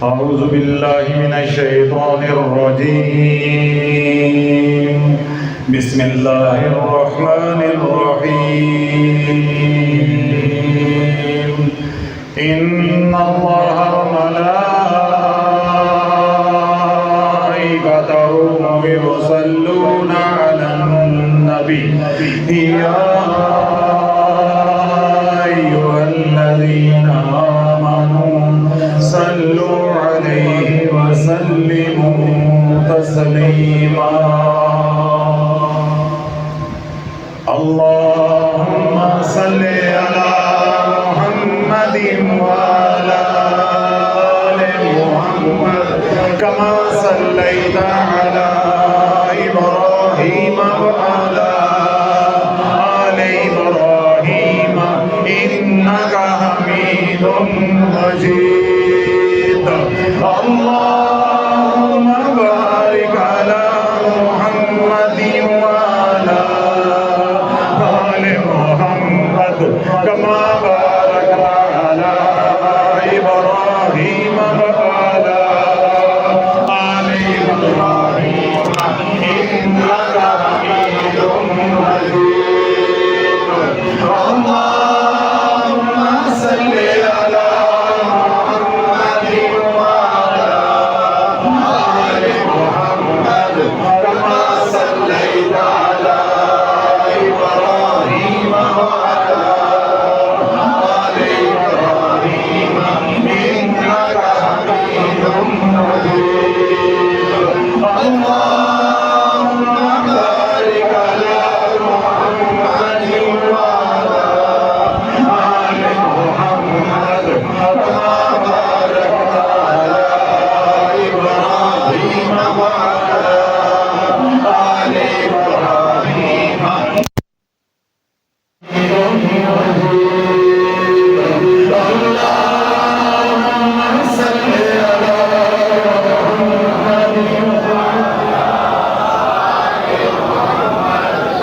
أعوذ بالله من الشيطان الرجيم بسم الله الرحمن الرحيم إن الله وملائكته يصلون على النبي يا أيها الذين آمنوا صلوا عليه وسلموا تسليما اللهم صل على محمد وعلى آل محمد كما صليت على إبراهيم وعلى آل إبراهيم إنك حميد مجيد اللهم بارك على محمد وعلى آل محمد كما باركت على إبراهيم وعلى آل إبراهيم إنك حميد مجيد اللهم صل على محمد وعلى آل محمد كما صليت على إبراهيم وعلى آل إبراهيم إنك حميد مجيد اللهم بارك على محمد وعلى آل محمد كما باركت على إبراهيم وعلى آل إبراهيم اللهم صل على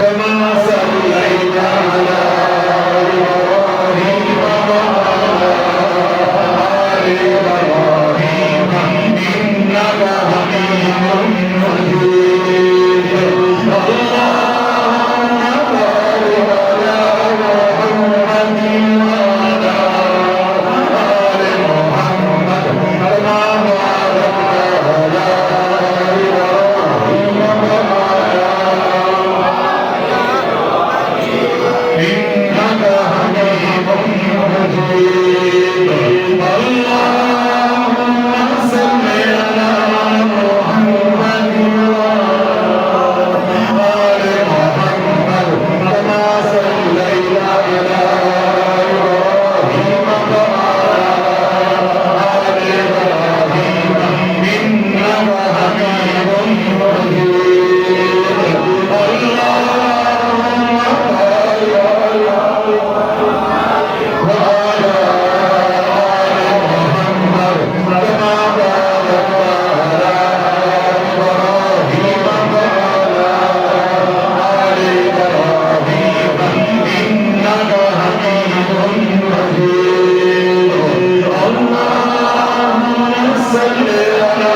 كما صليت على إبراهيم وعلى آل إبراهيم إنك حميد مجيد اللهم بارك على محمد وعلى آل محمد كما باركت على إبراهيم وعلى إنك حميد مجيد اللهم صل على محمد وعلى آل محمد كما صليت على إبراهيم وعلى آل إبراهيم إنك حميد مجيد اللهم بارك على وعلى آل محمد كما باركت على إبراهيم وعلى آل إبراهيم إنك حميد مجيد اللهم صل على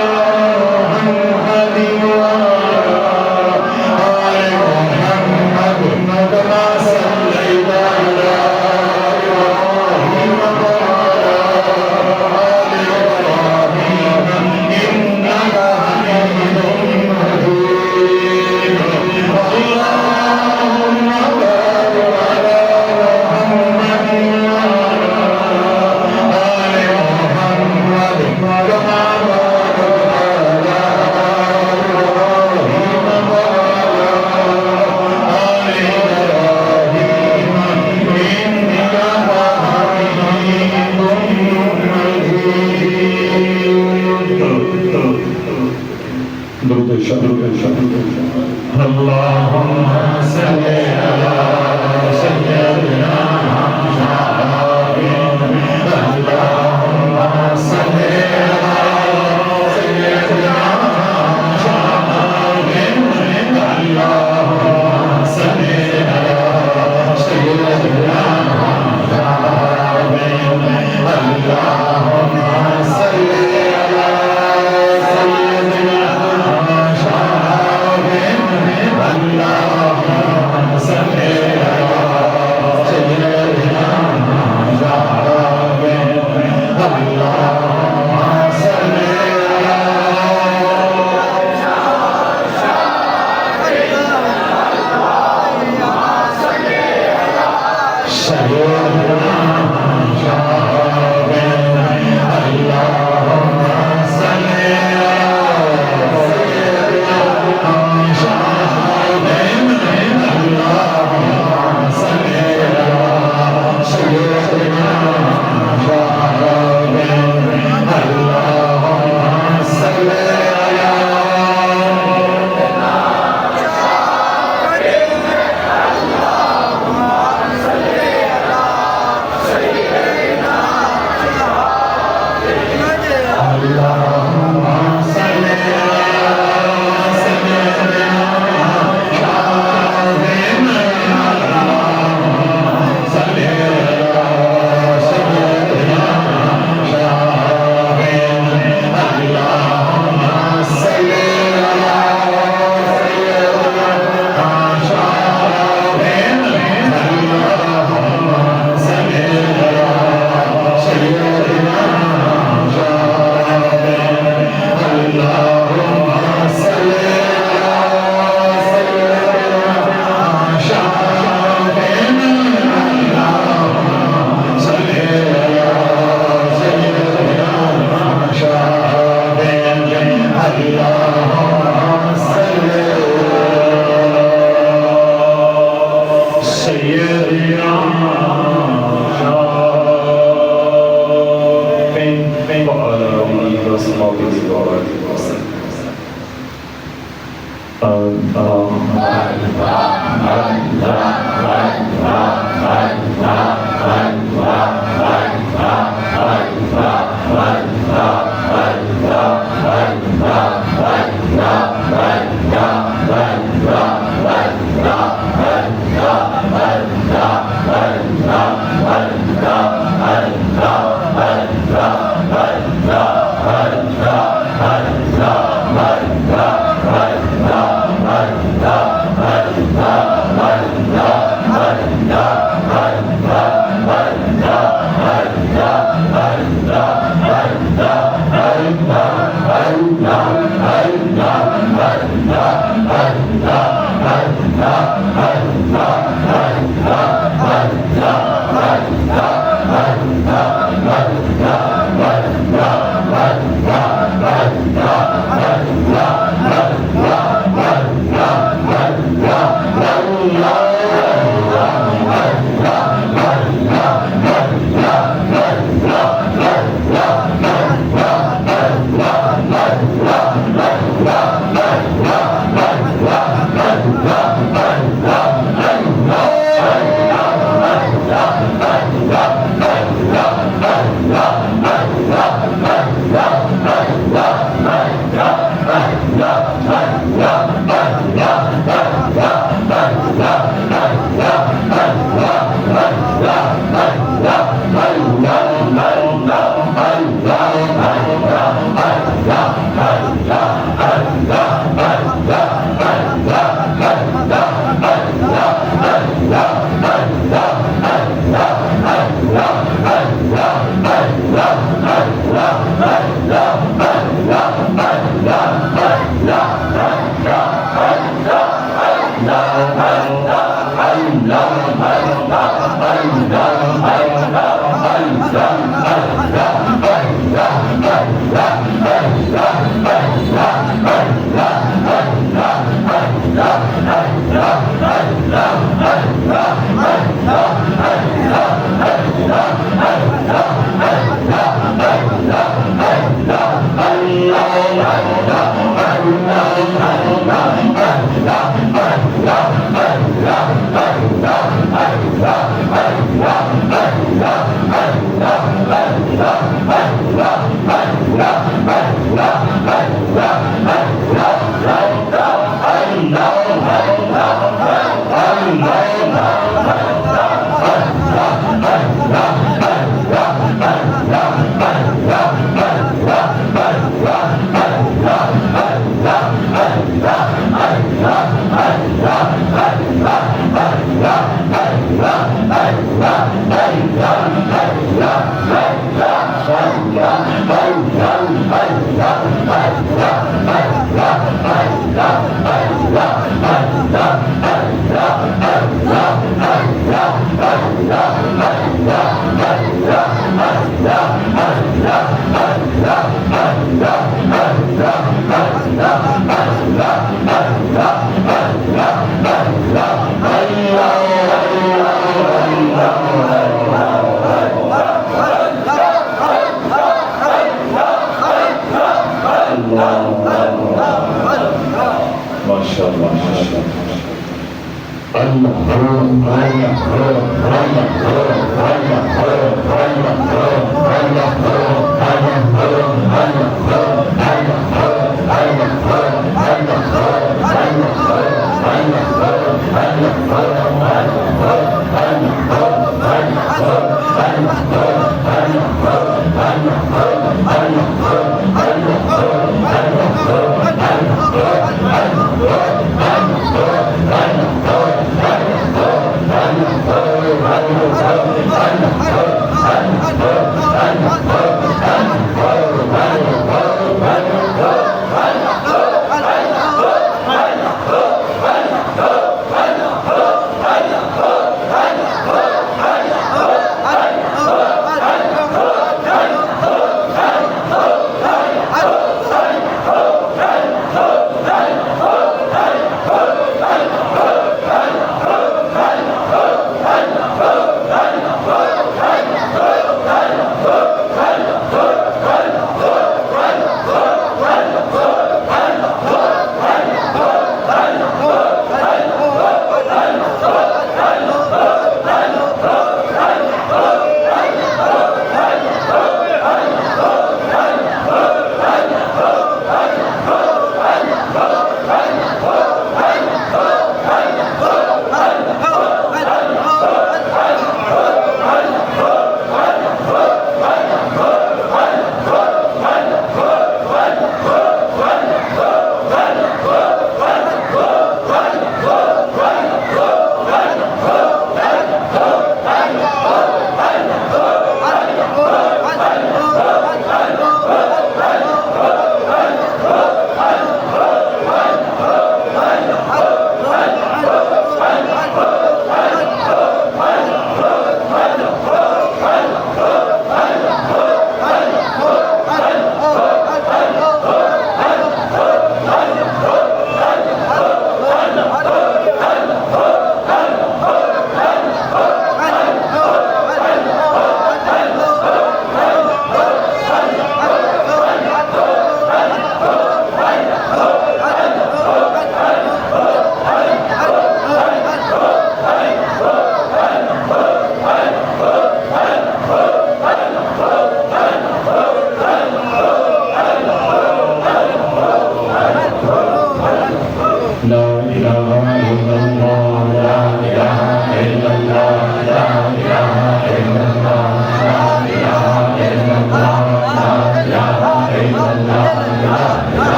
محمد وعلى آل محمد كما صليت على إبراهيم وعلى آل إبراهيم إنك حميد مجيد اللهم بارك على محمد وعلى آل محمد كما باركت على إبراهيم وعلى آل إبراهيم إنك حميد مجيد اللهم صل على سيدنا محمد اللهم صل على سيدنا محمد اللهم صل على سيدنا محمد اللهم صل على Allah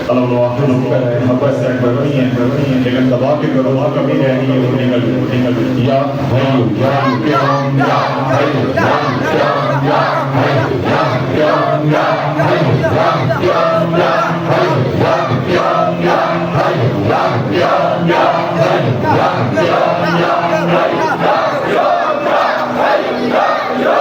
kalau waktu apa saya berani dengan tabak itu kalau kami ini meninggal ya hayu ya ya ya hayu ya ya ya hayu ya ya ya hayu ya ya ya hayu ya ya ya hayu ya ya ya hayu ya ya ya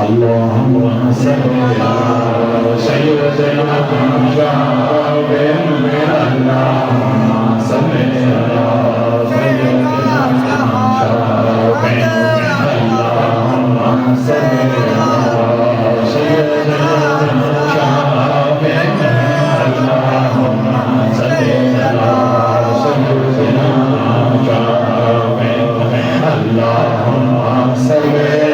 Allahumma salli ala sayyidina Muhammadin Allahumma salli ala sayyidina Muhammadin Allahumma salli ala sayyidina Muhammadin Allahumma salli ala sayyidina Muhammadin Allahumma salli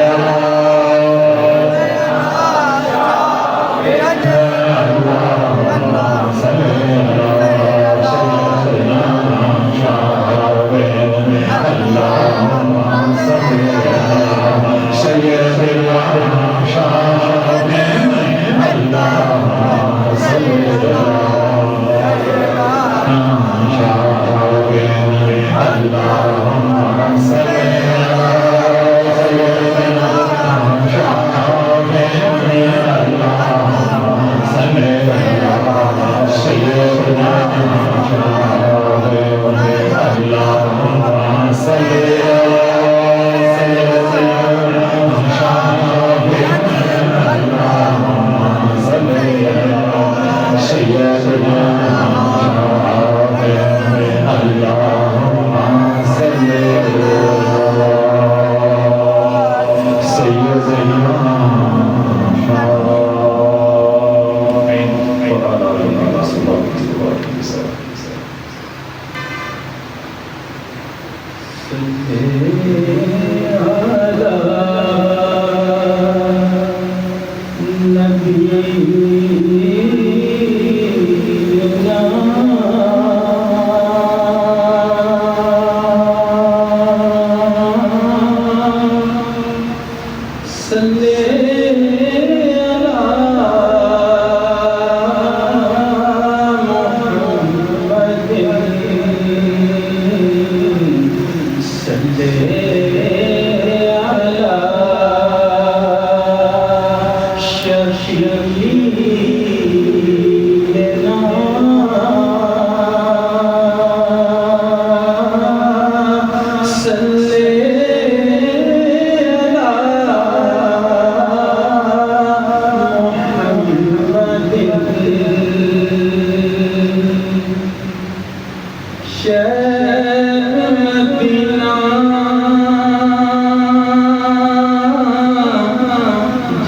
Medina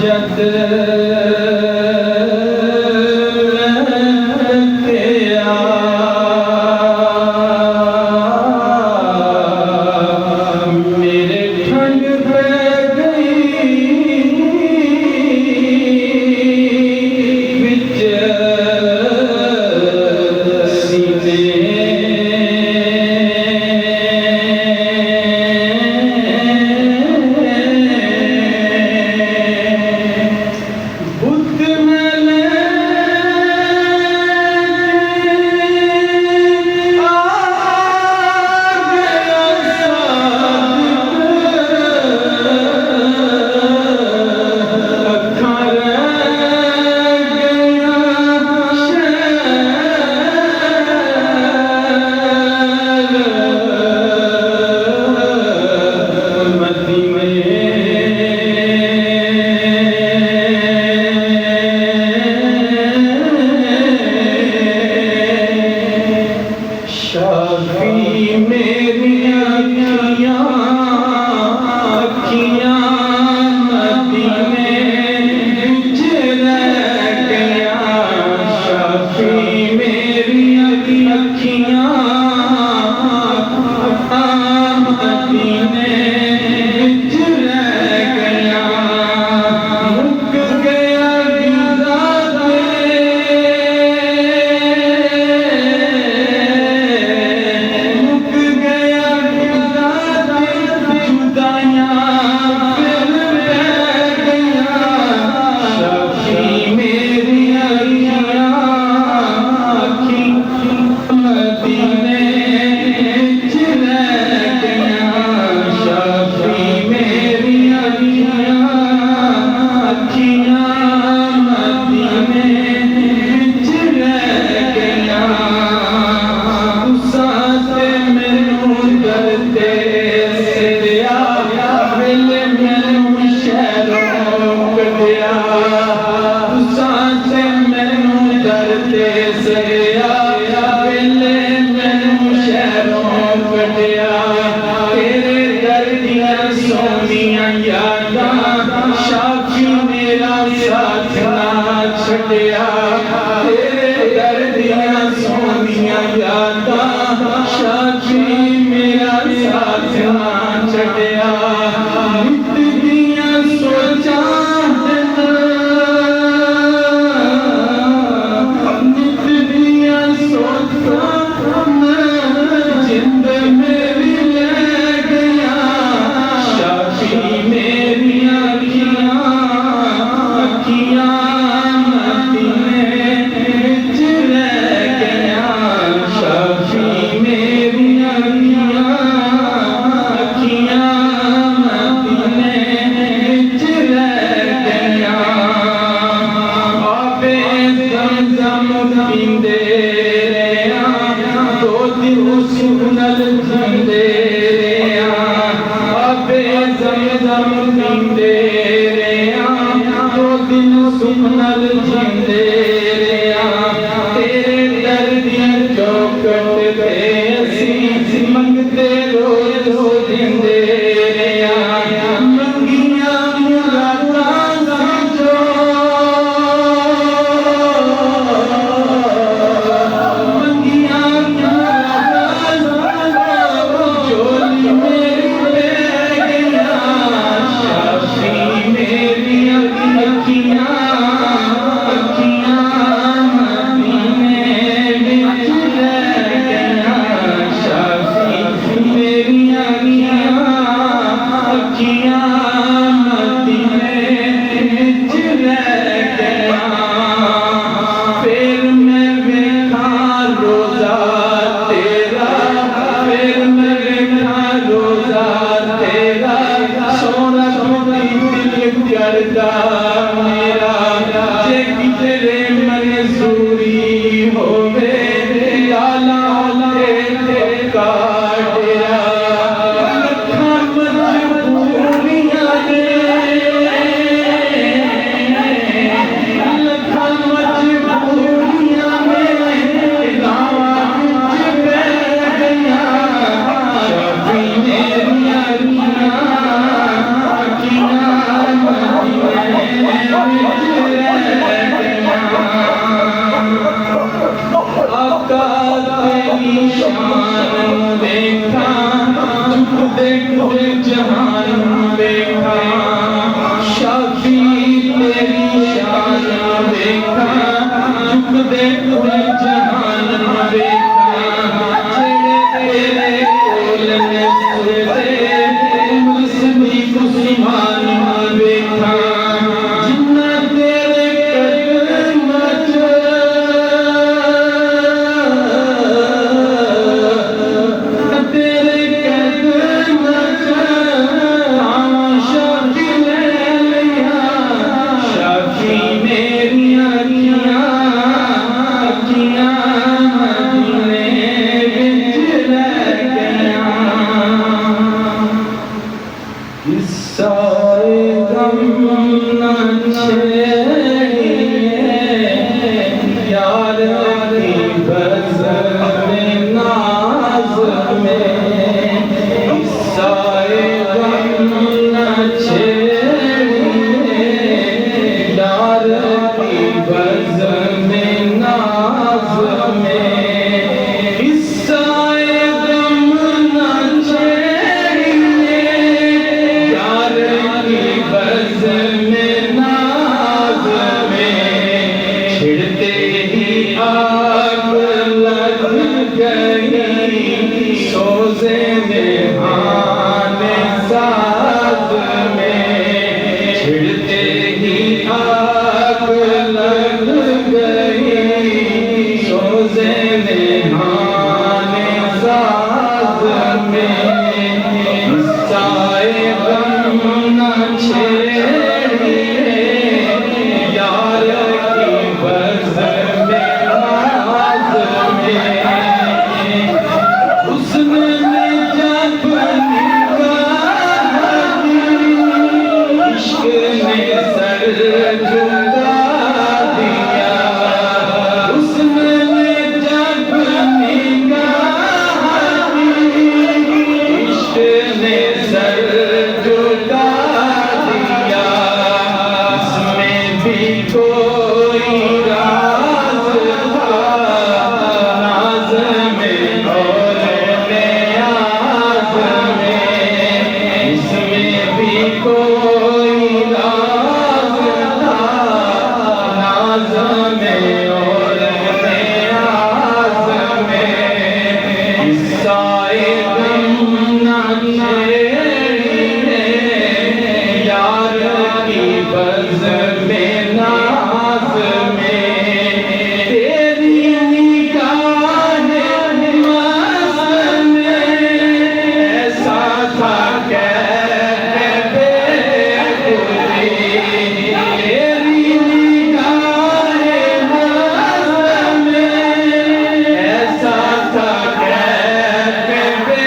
जद टुकड़े जहान देखा शाफी तेरी शान देखा टुकड़े टुकड़े जहान देखा तेरे कोल ने सुते मुस्मी कुसमान देखा जिन्ना तेरे कदम तेरे कदम शाफी ले लिया शाफी मेरी अखियां मदीने विच रह गया सारे गम न छेड़िए यार की बज़म नाज़ में सारे गम न छेड़िए यार की बज़म नाज़ में सारे गम न छेड़िए यार की बज़म नाज़ में छिड़ते ही आग लग गई सोज़े मेहाने साज में छिड़ते ही आग लग गई सोज़े मेहाने साज में साए गम न छेड़िए यार की बज़म नाज़ में उसने जब निगाह दी इश्क ने सर झुका दिया उसने जब निगाह दी इश्क ने सर झुका दिया इसमें भी कोई राज था नाज़ में और नियाज़ में इसमें भी कोई राज था नाज़ में और नियाज़ में साए गम न छेड़िए यार की बज़म नाज़ में तेरी निगाह मस्त में ऐसा था कहते तेरी निगाह मस्त में ऐसा था कहते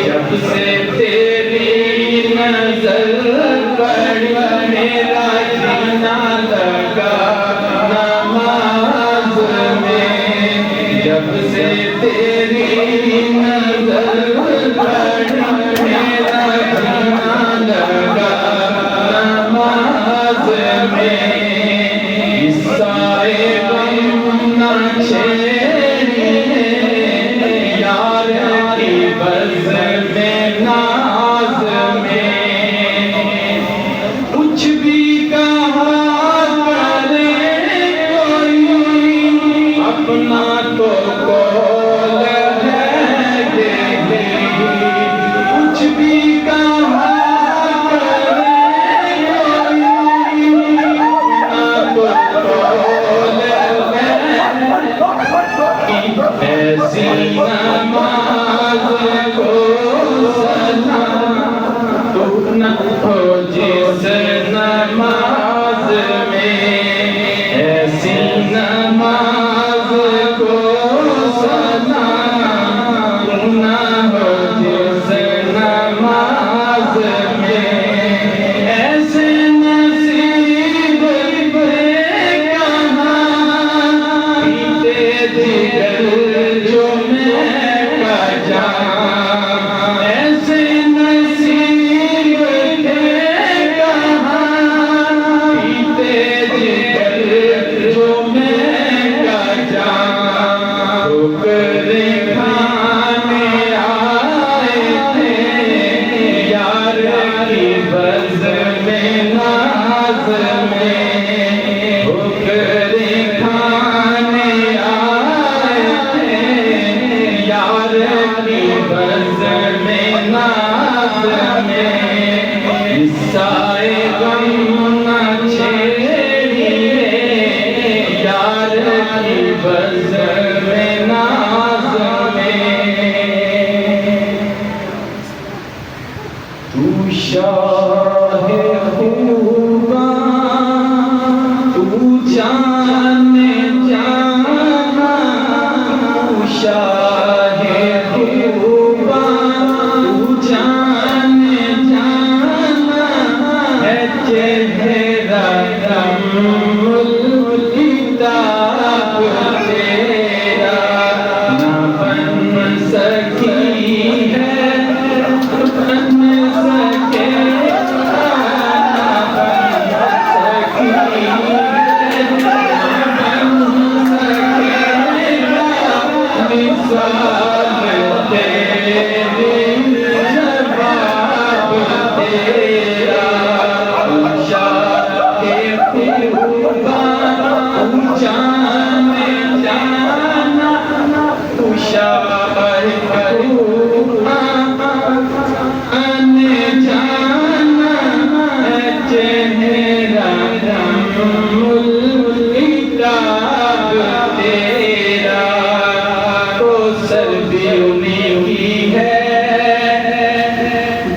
जब से तेरी नजर पड़ी मेरा जीना लगा नमाज में जब से तेरी नजर पड़ी मेरा जीना लगा नमाज में साए गम न छेड़िए यार की बज़म नाज़ में कुछ भी कहा करे कोई अपना तो कौल है यही कुछ भी कहा करे कोई अपना तो कौल है ऐसी नमाज को सना तू न हो जिस नमाज में ऐसी नमाज को सना तू न हो जिस नमाज में ऐसे नसीब पे कहाँ पीते जिगर जो मैं का जाम ऐसे नसीब के कहाँ पीते जिगर जो मैं का जाम ठोकरें खाने आ की बज़ में नाज़ में साए गम न छेड़िए यार की बज़ में नाज़ में तू शाहे खूबा तू जाने जाना तू शाहे खूबा तू जाने जाना है चेहरा कमल किताब तेरा न बन सकी है बन सके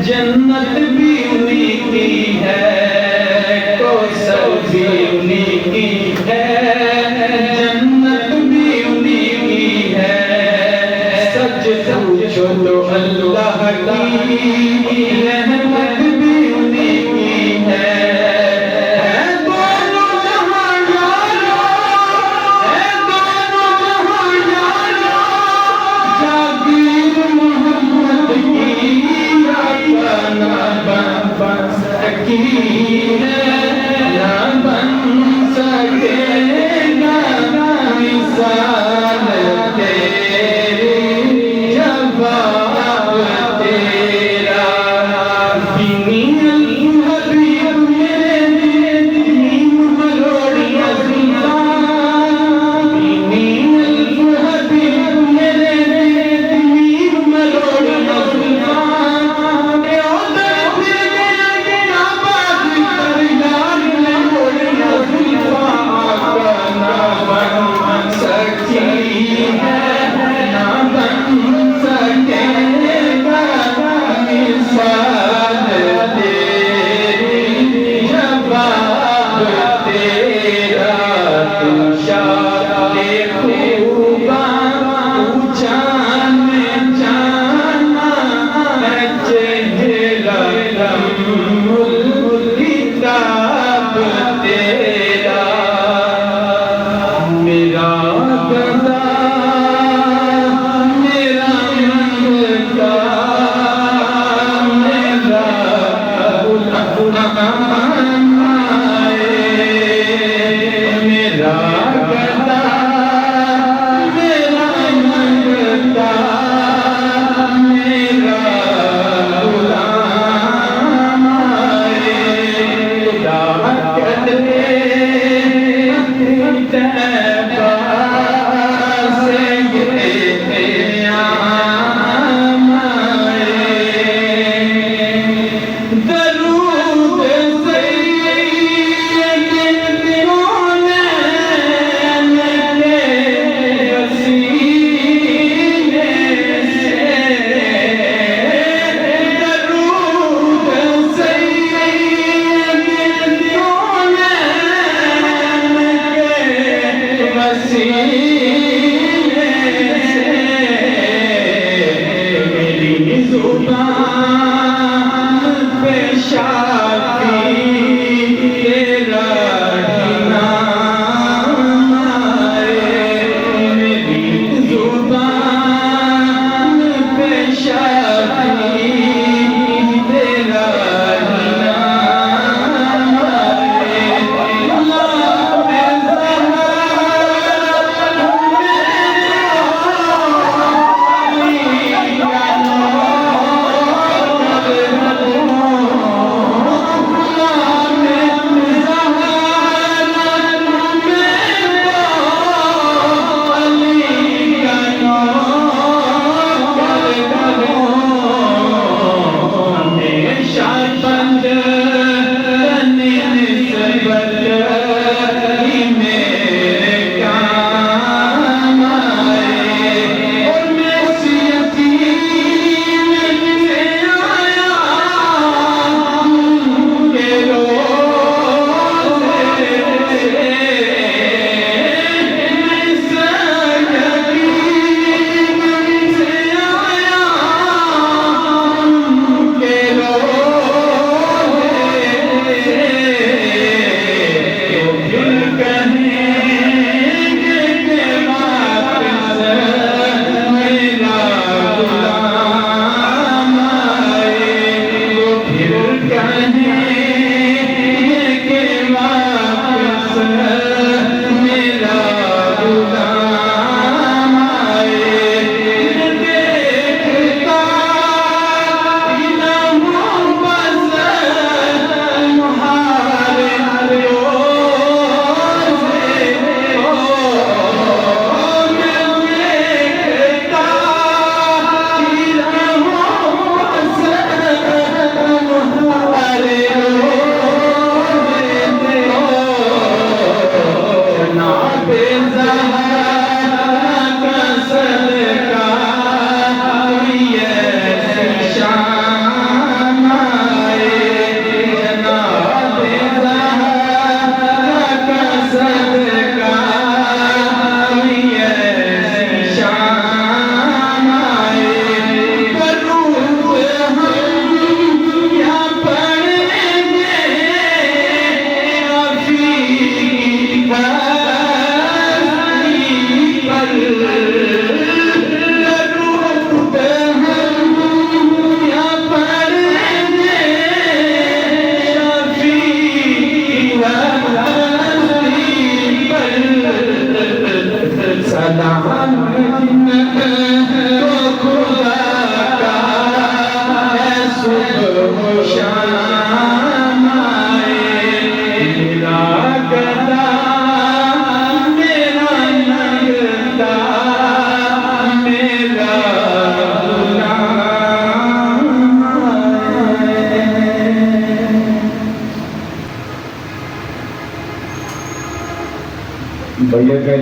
जन्नत भी उन्हीं की है कौसर भी उन्हीं की है जन्नत भी उन्हीं की है सच पूछो तो अल्लाह की रहमत भी उन्हीं की है दोनों जहां यारो है दोनों जहां यारो जागीर मोहम्मद की ना बन सकी है ना बन सकेगा मिसाल तेरी जवाब तेरा बिनी हबीब मेरे नीम मरोड़ियां बिनी हबीब मेरे नीम मरोड़ियां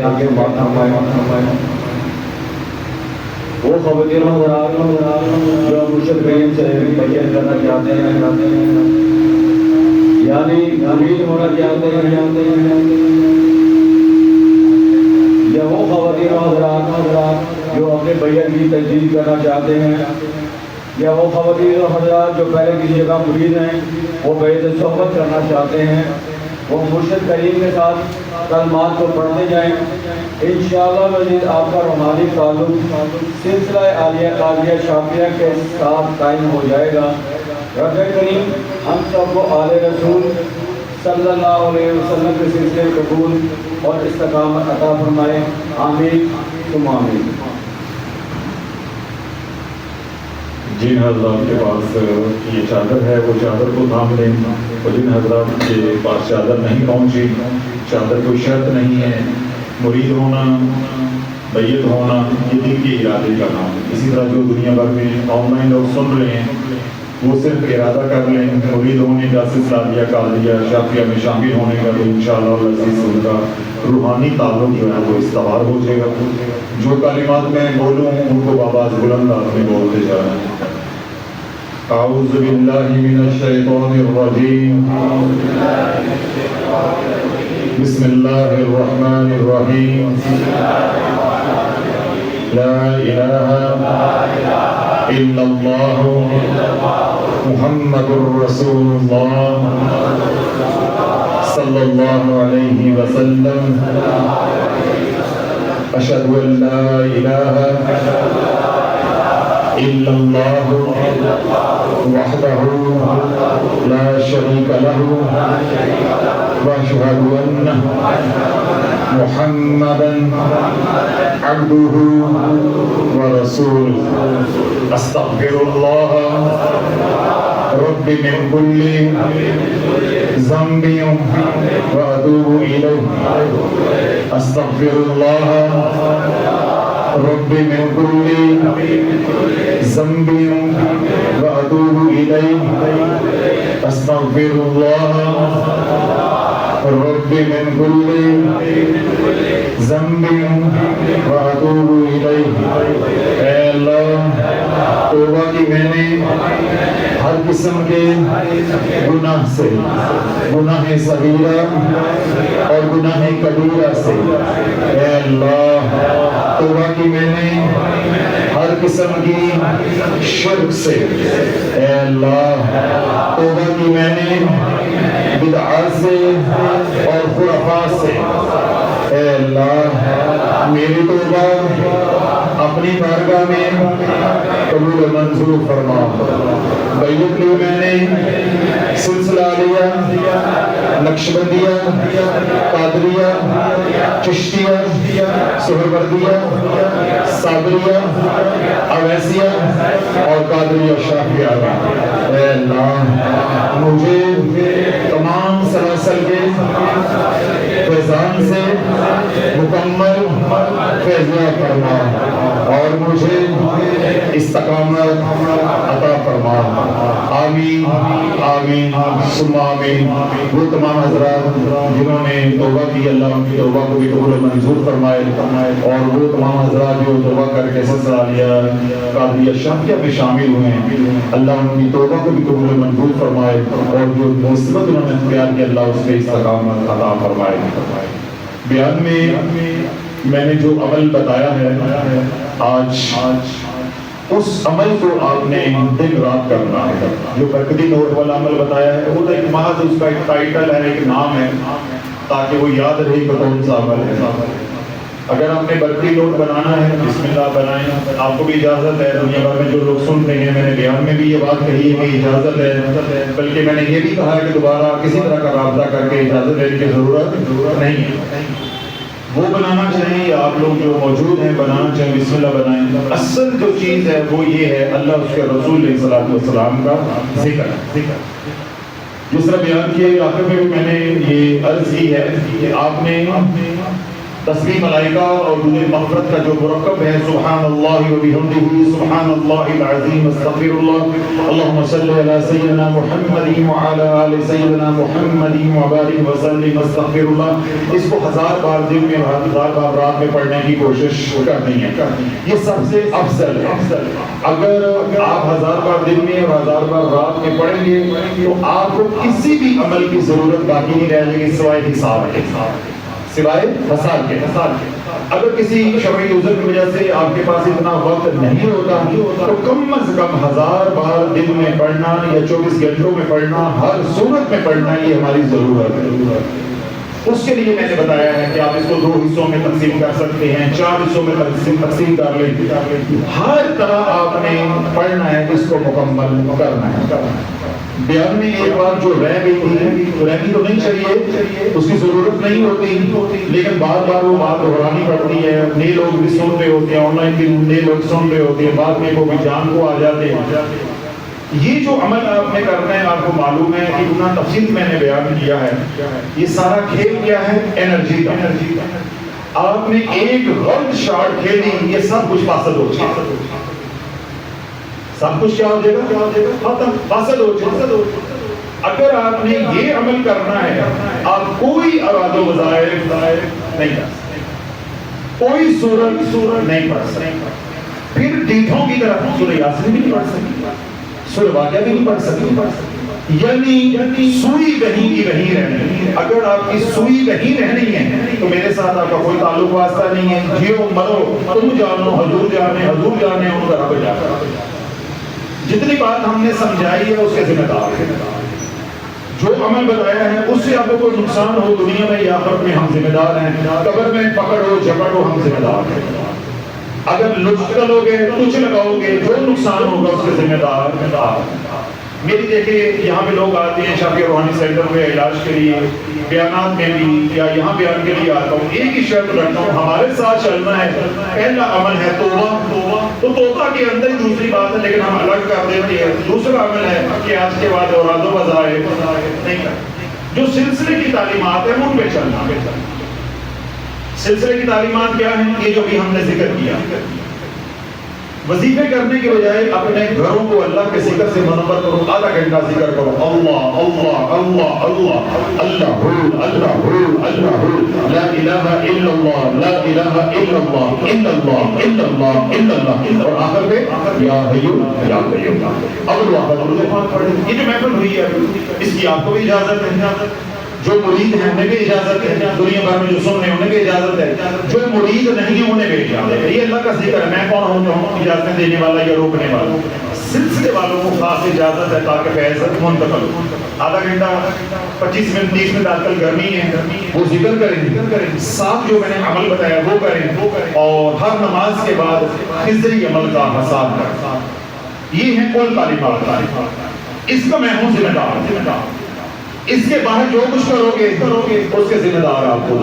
आगे बात फरमाए। वो ख़वातीन हज़रात जो मुर्शिद करीम से बैयत करना चाहते हैं, यानी मुरीद होना चाहते हैं, या वो ख़वातीन हज़रात जो अपने बैयत की तजदीद करना चाहते हैं, या वो ख़वातीन हज़रात जो पहले किसी जगह मुरीद हैं वो बैयत सोहबत करना चाहते हैं, वो मुर्शिद करीम के साथ कलमात को पढ़ते जाएँ। इंशाअल्लाह मज़ीद आपका रूहानी ताल्लुक़ सिलसिला आलिया कादिया शाफिया के साथ कायम हो जाएगा। रब करीम हम सबको आले रसूल सल्लल्लाहु अलैहि वसल्लम के सिलसिले कबूल और इस्तकामत अता फरमाए। आमीन तुम आमीन। जिन हजरात के पास ये चादर है वो चादर को थाम लें, और जिन हजरात के पास चादर नहीं पहुंची, चादर कोई शर्त नहीं है। मुरीद होना, बैयत होना ये दिल के इरादे का नाम है। इसी तरह जो दुनिया भर में ऑनलाइन लोग सुन रहे हैं वो सिर्फ इरादा कर लें मुरीद होने का, सिलसिला दिया कादिया शाफिया में शामिल होने का, तो इंशाअल्लाह अज़ीज़ उनका रूहानी ताल्लुक़ जो है वो इस्तेमाल हो जाएगा। जो कलिमात मैं बोलूँ उनको बाबाज़ बुलंद में बोलते जा रहे हैं। आऊज़ु बिल्लाहि मिनश शैतानिर रजीम, बिस्मिल्लाहिर रहमानिर रहीम, ला इलाहा इल्लल्लाह मुहम्मदुर रसूलुल्लाह सल्लल्लाहु अलैहि वसल्लम, अशहदु अल्ला इलाहा इल्लल्लाह वहदहु ला शरीका लहु व अशहदु अन्ना मुहम्मदन अब्दुहु व रसूलुहु। अस्तगफिरुल्लाह रब्बी मिन कुल्ली ज़ंबिन व अतूबु इलैहि। अस्तगफिरुल्लाह रब्बी मिन कुल्ली ज़ंबिन व अतूबु इलैहि। अस्तगफिरुल्लाह रब्बी मिन कुल्ली ज़ंबिन व अतूबु इलैहि। ऐ अल्लाह, तौबा की मैंने हर किस्म के गुनाह से, गुनाह सगीरा और गुनाह कबीरा से। ऐ अल्लाह, तौबा की मैंने हर किस्म की शिर्क से। ऐ अल्लाह, तौबा की मैंने बिदअत से और खुराफात से। ऐ अल्लाह, मेरी तौबा अपनी बारगाह में कबूल मंजूर फरमा। बैयत ली मैंने सिलसिला लिया नक्शबंदिया, कादरिया, चिश्तिया, सुहरवर्दिया, साबरिया, अवैसिया और कादरिया शाफिया। ऐ अल्लाह, मुझे तमाम सलासल के फैज़ान से मुकम्मल फैज़याब फरमा और मुझे इस्तकामत अता फरमा। आमीन आमीन सुम्मा आमीन। वो तमाम हज़रात जिन्होंने तौबा की, अल्लाह उनकी तौबा को भी कबूल मंजूर फरमाए, और वो तमाम हज़रात जो तौबा करके सिलसिला लिया कादिया शाफिया में शामिल हुए हैं, अल्लाह उनकी तौबा को भी कबूल मंजूर फरमाए, और जो मुसीबत उन्होंने इख्तियार की अल्लाह उससे इस्तकामत अता फरमाए। बयान में मैंने जो अमल बताया है आज उस अमल को आपने दिन रात करना है। जो बरकती नोट वाला अमल बताया है वो तो एक महज उसका एक टाइटल है, एक नाम है, ताकि वो याद रहे कि कौन सा अमल है। अगर आपने बरकती नोट बनाना है बिस्मिल्लाह बनाएं। आपको भी इजाज़त है, दुनिया भर में जो लोग सुन रहे हैं, मैंने बयान में भी ये बात कही है कि इजाज़त है, बल्कि मैंने ये भी कहा है कि दोबारा किसी तरह का राब्ता करके इजाज़त लेने की ज़रूरत नहीं है। वो बनाना चाहिए, आप लोग जो मौजूद हैं बनाना चाहिए, बिस्मिल्लाह बनाएं। असल जो चीज़ है वो ये है अल्लाह उसके रसूल सल्लल्लाहु अलैहि वसल्लम का जिक्र। जिस तरह बयान किए आखिर में भी मैंने ये अर्ज की है कि आपने तस्बीह मलाइका और दुरूद मग़फ़िरत का जो मुरक्कब है, सुब्हानल्लाहि व बिहम्दिही सुब्हानल्लाहिल अज़ीम अस्तग़फिरुल्लाह अल्लाहुम्मा सल्लि अला सय्यिदिना मुहम्मदिन व अला आलि सय्यिदिना मुहम्मदिन व बारिक व सल्लिम अस्तग़फिरुल्लाह। इसको 1000 बार दिन में 1000 बार रात में पढ़ने की कोशिश करनी है। ये सबसे अफजल है। अगर आप 1000 बार दिन में और 1000 बार रात में पढ़ेंगे तो आपको किसी भी अमल की जरूरत बाकी नहीं रहेगी सिवाय हिसाब के, सिवाय हिसाब के। अगर किसी शरई उज़्र की वजह से आपके पास इतना वक्त नहीं होता तो कम से कम 1000 बार दिन में पढ़ना या 24 घंटों में पढ़ना, हर सूरत में पढ़ना, ये हमारी जरूरत है। उसके लिए मैंने बताया है कि आप इसको 2 हिस्सों में तकसीम कर सकते हैं, 4 हिस्सों में तकसीम कर लें। हर तरह आपने पढ़ना है, इसको मुकम्मल करना है। बयान में एक बात जो रह गई थी, तो रहनी तो नहीं चाहिए, उसकी जरूरत नहीं होती, लेकिन बार बार वो बात दोहरानी पड़ती है। नए लोग भी सुन रहे होते हैं, ऑनलाइन भी नए लोग सुन रहे होते हैं, बाद में वो भी जान को आ जाते हैं। ये जो अमल आपने करना है, आपको मालूम है कि इतना तफसील मैंने बयान किया है, ये सारा खेल क्या है? एनर्जी का। आपने एक गलत शॉट खेली, ये सब कुछ फासद हो जाएगा, सब कुछ क्या हो जाएगा? खत्म, फासद हो जाएगा। अगर आपने ये अमल करना है, आप कोई अरादो वज़ाइफ नहीं कर सकते, कोई सूरत नहीं पढ़ सकते, फिर डीठों की तरफ सूरह यासीन भी नहीं पढ़ सकते, सूरह वाक़िया भी नहीं पढ़ सकते। यानी सुई वहीं की वहीं रहनी। अगर आपकी सुई वहीं रहनी है तो मेरे साथ आपका कोई ताल्लुक वास्ता नहीं है। जियो मरो, तुम जानो, हजूर जाने, उनका रब जाने। जितनी बात हमने समझाई है उसके जिम्मेदार है। जो अमल बताया है उससे आपको कोई नुकसान हो दुनिया में या आखिरत में, हम जिम्मेदार हैं। कब्र में पकड़ो झपड़ो, हम जिम्मेदार हैं। अगर लुत्फ करोगे, कुछ लगाओगे, जो नुकसान होगा उसके जिम्मेदार। मेरी देखिए यहाँ पे लोग आते हैं शाफिया रूहानी सेंटर में इलाज के लिए, बयानात में भी या यहाँ बयान के लिए आता हूँ, एक ही शर्त रखता हूँ, हमारे साथ चलना है। पहला अमल है तौबा, तो तौबा के अंदर ही दूसरी बात है, लेकिन हम अलग कर देते हैं। दूसरा अमल है कि आज के बाद औरादो वज़ाइफ नहीं कर, जो सिलसिले की तालीमात है उन पे चलना। सिलसिले की तालीमात क्या है? ये जो भी हमने जिक्र किया, वजीफे करने के बजाय अपने घरों को अल्लाह के जिक्र से मुनव्वर करो। आधा घंटा जिक्र करो, अल्लाह अल्लाह अल्लाह अल्लाह अल्लाह अल्लाह अल्लाह, ला इलाहा इल्लल्लाह, ला इलाहा इल्लल्लाह, इल्लल्लाह इल्लल्लाह इल्लल्लाह, और आखिर में या हय्यू या कय्यूम। अब ये जो महफिल हुई है, इसकी आपको भी इजाजत है, जो मुरीद हैं उन्हें भी इजाजत है, दुनिया भर में जो सुन रहे हैं उन्हें भी इजाजत है, जो मुरीद नहीं है उन्हें भी इजाजत है। ये अल्लाह का जिक्र है। मैं कौन हूँ जो हूँ इजाजत देने वाला या रोकने वाला? सिलसिले वालों को खास इजाजत है ताकि फैज़ मुंतकिल हो। आधा घंटा 25 मिनट 30 मिनट, आजकल गर्मी है, वो जिक्र करें, साथ जो मैंने अमल बताया वो करें, और हर नमाज के बाद फिजरी अमल का हिसाब करें। ये है कुल तालीमात, इसका मैं हूँ जिम्मेदार। इसके बाहर जो कुछ करोगे उसके जिम्मेदार आपको।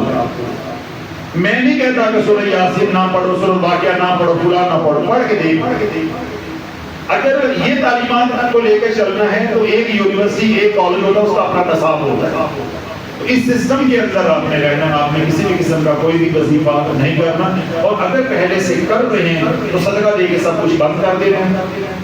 मैं नहीं कहता कि सूरह यासीन ना पढ़ो, सूरह वाक़िया ना पढ़ो, फुलान ना पढ़ो, पढ़ के देख। अगर ये तालीमात को लेकर चलना है तो एक यूनिवर्सिटी, एक कॉलेज होता है, उसका अपना निसाब होता है। तो इस सिस्टम के अंदर आपने रहना, आपने किसी भी किस्म का कोई भी वजीफा नहीं करना। और अगर पहले से कर रहे हैं तो सदका दे के सब कुछ बंद कर दे रहे हैं।